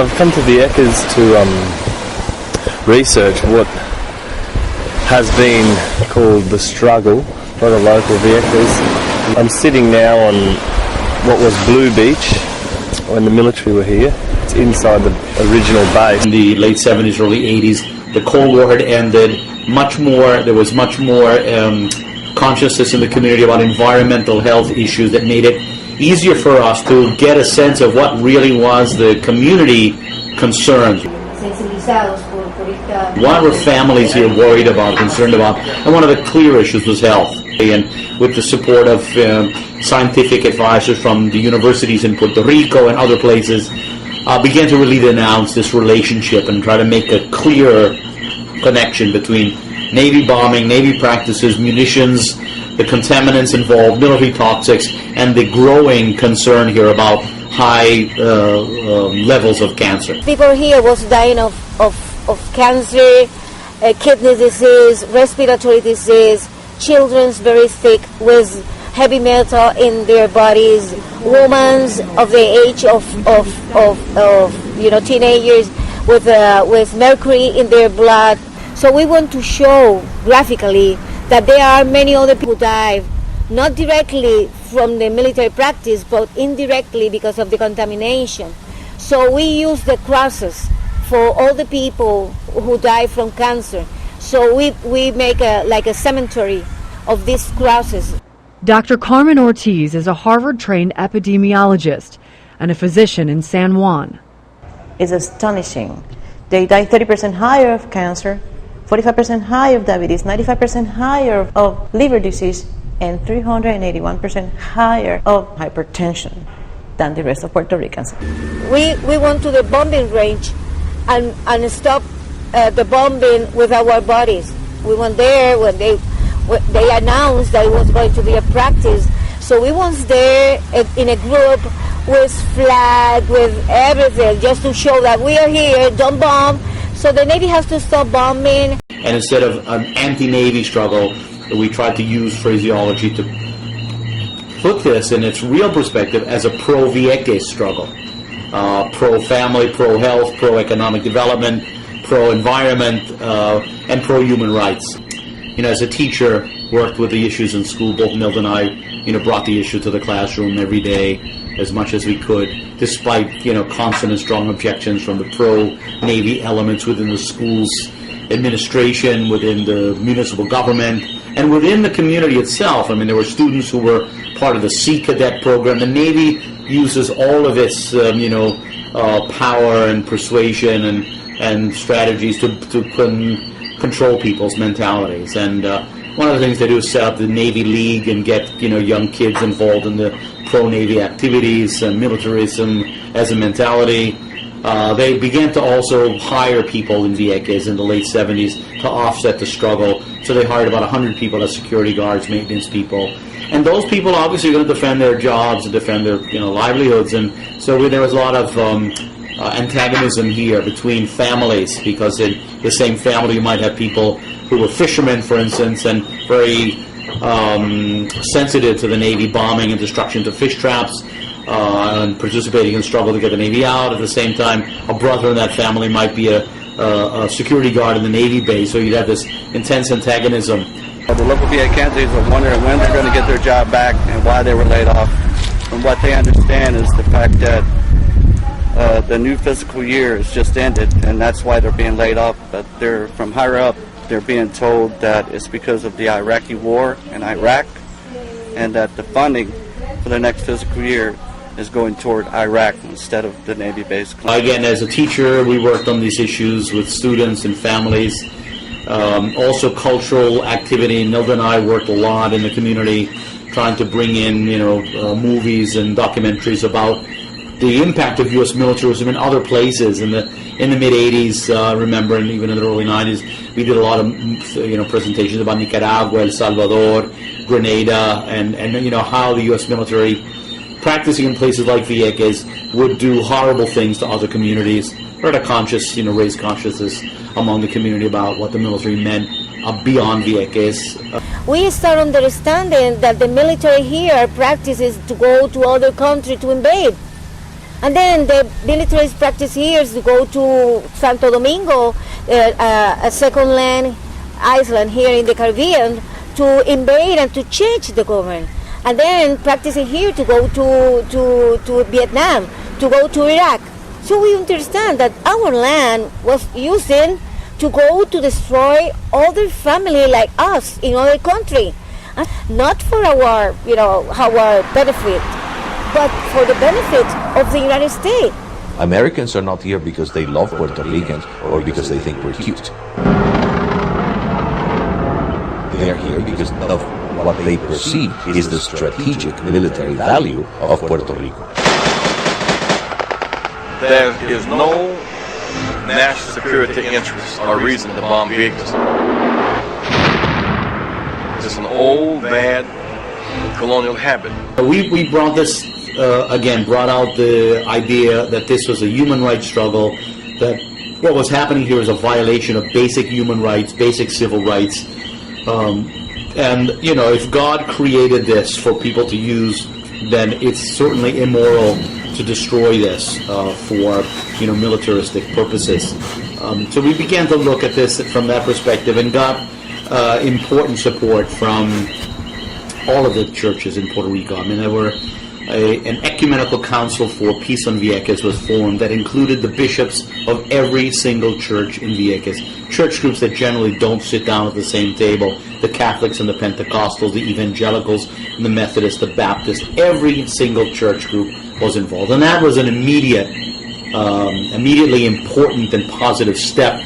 I've come to Vieques to research what has been called the struggle by the local Vieques. I'm sitting now on what was Blue Beach when the military were here. It's inside the original base. In the late 70s, early 80s, the Cold War had ended. There was much more consciousness in the community about environmental health issues that made it easier for us to get a sense of what really was the community concerns. What were families here worried about, concerned about? And one of the clear issues was health. And with the support of scientific advisors from the universities in Puerto Rico and other places, began to really denounce this relationship and try to make a clear connection between Navy bombing, Navy practices, munitions, the contaminants involved, military toxics, and the growing concern here about high levels of cancer. People here was dying of cancer, kidney disease, respiratory disease, children's very sick with heavy metal in their bodies, women of the age of teenagers with mercury in their blood. So we want to show graphically that there are many other people who die, not directly from the military practice, but indirectly because of the contamination. So we use the crosses for all the people who die from cancer. So we make a cemetery of these crosses. Dr. Carmen Ortiz is a Harvard-trained epidemiologist and a physician in San Juan. It's astonishing. They die 30% higher of cancer, 45% higher of diabetes, 95% higher of liver disease, and 381% higher of hypertension than the rest of Puerto Ricans. We went to the bombing range and stop the bombing with our bodies. We went there when they announced that it was going to be a practice. So we went there in a group with flag, with everything, just to show that we are here, don't bomb. So the Navy has to stop bombing. And instead of an anti-Navy struggle, we tried to use phraseology to put this in its real perspective as a pro-Vieques struggle. Pro-family, pro-health, pro-economic development, pro-environment, and pro-human rights. As a teacher, worked with the issues in school. Both Milt and I, brought the issue to the classroom every day as much as we could, despite, constant and strong objections from the pro-Navy elements within the school's administration, within the municipal government, and within the community itself. I mean, there were students who were part of the Sea Cadet program. The Navy uses all of its, power and persuasion and strategies to control people's mentalities. And one of the things they do is set up the Navy League and get young kids involved in the pro-Navy activities and militarism as a mentality. They began to also hire people in Vieques in the late 70s to offset the struggle. So they hired about 100 people as security guards, maintenance people. And those people obviously are going to defend their jobs and defend their livelihoods. And so there was a lot of antagonism here between families, because in the same family you might have people who were fishermen, for instance, and very sensitive to the Navy bombing and destruction to fish traps, and participating in the struggle to get the Navy out. At the same time, a brother in that family might be a security guard in the Navy base, so you'd have this intense antagonism. The local Viequenses are wondering when they're going to get their job back and why they were laid off. From what they understand is the fact that the new fiscal year has just ended, and that's why they're being laid off. But they're from higher up, they're being told that it's because of the Iraqi war in Iraq, and that the funding for the next fiscal year is going toward Iraq instead of the Navy base. Again, as a teacher, we worked on these issues with students and families. Also cultural activity. Nilda and I worked a lot in the community trying to bring in, movies and documentaries about the impact of U.S. militarism in other places. In the mid-'80s, remember, and even in the early '90s, we did a lot of presentations about Nicaragua, El Salvador, Grenada, and how the U.S. military, practicing in places like Vieques, would do horrible things to other communities, or to raise consciousness among the community about what the military meant beyond Vieques. We start understanding that the military here practices to go to other countries to invade. And then the militarized practice here is to go to Santo Domingo, a second land island here in the Caribbean, to invade and to change the government. And then practicing here to go to Vietnam, to go to Iraq. So we understand that our land was using to go to destroy other family like us in other country, not for our benefit, but for the benefit of the United States. Americans are not here because they love Puerto Ricans or because they think we're cute. They are here because of what they perceive is the strategic military value of Puerto Rico. There is no national security interest or reason to bomb Vieques. It's an old, bad colonial habit. We brought this, brought out the idea that this was a human rights struggle, that what was happening here is a violation of basic human rights, basic civil rights. And, if God created this for people to use, then it's certainly immoral to destroy this for, militaristic purposes. So we began to look at this from that perspective and got important support from all of the churches in Puerto Rico. I mean, there were an ecumenical council for peace on Vieques was formed that included the bishops of every single church in Vieques. Church groups that generally don't sit down at the same table. The Catholics and the Pentecostals, the Evangelicals, and the Methodists, the Baptists. Every single church group was involved. And that was an immediately important and positive step.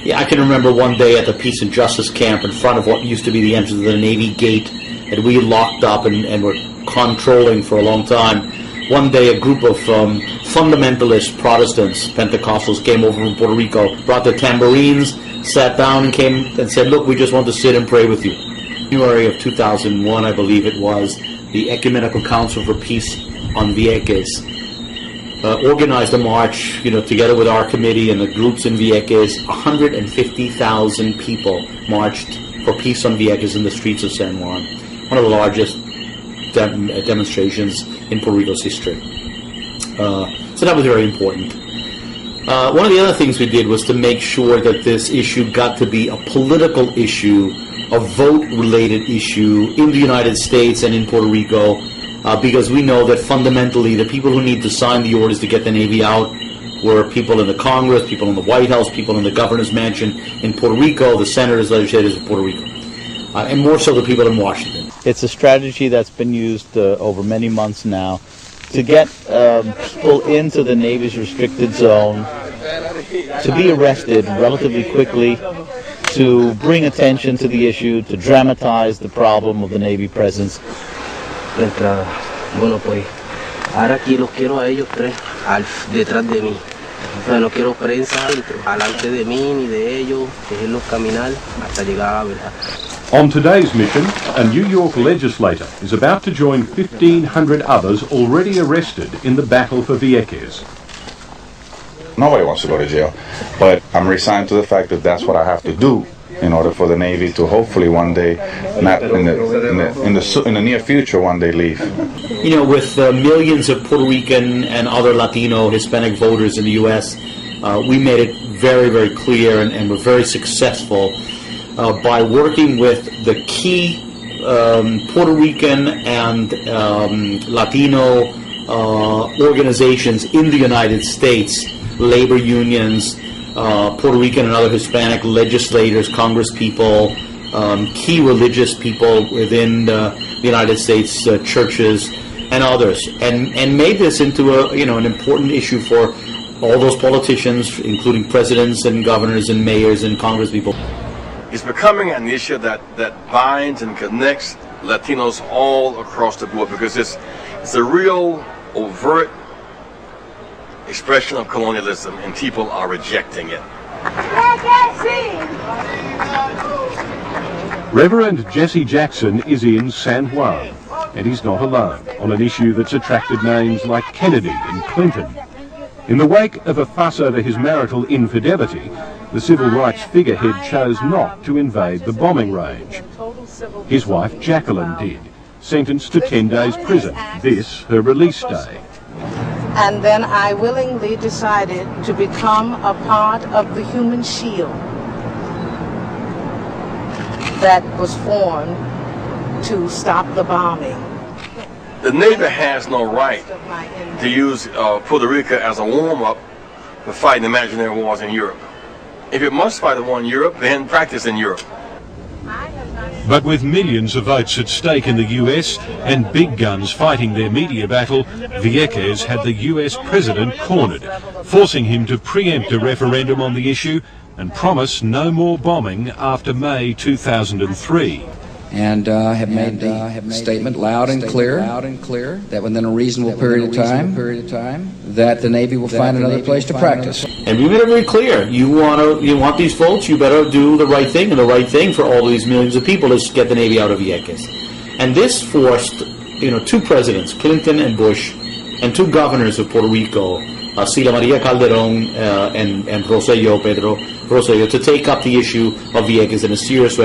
Yeah, I can remember one day at the Peace and Justice Camp in front of what used to be the entrance of the Navy Gate, and we locked up and were controlling for a long time. One day a group of fundamentalist Protestants, Pentecostals, came over from Puerto Rico, brought their tambourines, sat down and came and said, look, we just want to sit and pray with you. January of 2001, I believe it was, the Ecumenical Council for Peace on Vieques organized a march, together with our committee and the groups in Vieques. 150,000 people marched for peace on Vieques in the streets of San Juan. One of the largest demonstrations in Puerto Rico's history. So that was very important. One of the other things we did was to make sure that this issue got to be a political issue, a vote-related issue in the United States and in Puerto Rico, because we know that fundamentally the people who need to sign the orders to get the Navy out were people in the Congress, people in the White House, people in the governor's mansion in Puerto Rico, the senators, legislators of Puerto Rico, and more so the people in Washington. It's a strategy that's been used over many months now to get people into the Navy's restricted zone to be arrested relatively quickly, to bring attention to the issue, to dramatize the problem of the Navy presence. Bueno, pues ahora aquí los quiero a ellos tres detrás de mí. O sea, no quiero prensa alante de mí ni de ellos, dejarlos caminar hasta llegar a la verdad. On today's mission, a New York legislator is about to join 1,500 others already arrested in the battle for Vieques. Nobody wants to go to jail, but I'm resigned to the fact that that's what I have to do in order for the Navy to hopefully one day, not in the near future, one day leave. With millions of Puerto Rican and other Latino, Hispanic voters in the U.S., we made it very, very clear and were very successful by working with the key Puerto Rican and Latino organizations in the United States, labor unions, Puerto Rican and other Hispanic legislators, Congress people, key religious people within the United States churches and others, and made this into an important issue for all those politicians, including presidents and governors and mayors and Congress people. It's becoming an issue that binds and connects Latinos all across the board, because it's a real overt expression of colonialism, and people are rejecting it. Reverend Jesse Jackson is in San Juan, and he's not alone on an issue that's attracted names like Kennedy and Clinton. In the wake of a fuss over his marital infidelity, the civil rights figurehead chose not to invade the bombing range. His wife Jacqueline did, sentenced to 10 days prison, this her release day. And then I willingly decided to become a part of the human shield that was formed to stop the bombing. The Navy has no right to use Puerto Rico as a warm-up for fighting imaginary wars in Europe. If it must fight a war in Europe, then practice in Europe. But with millions of votes at stake in the US and big guns fighting their media battle, Vieques had the US president cornered, forcing him to preempt a referendum on the issue and promise no more bombing after May 2003. And have made the statement loud and clear that within a reasonable period of time that the Navy will find another place to practice. And we made it very clear: you want these votes, you better do the right thing, and the right thing for all these millions of people is get the Navy out of Vieques. And this forced, two presidents, Clinton and Bush, and two governors of Puerto Rico, Sila Maria Calderón and Pedro Rosselló, to take up the issue of Vieques in a serious way.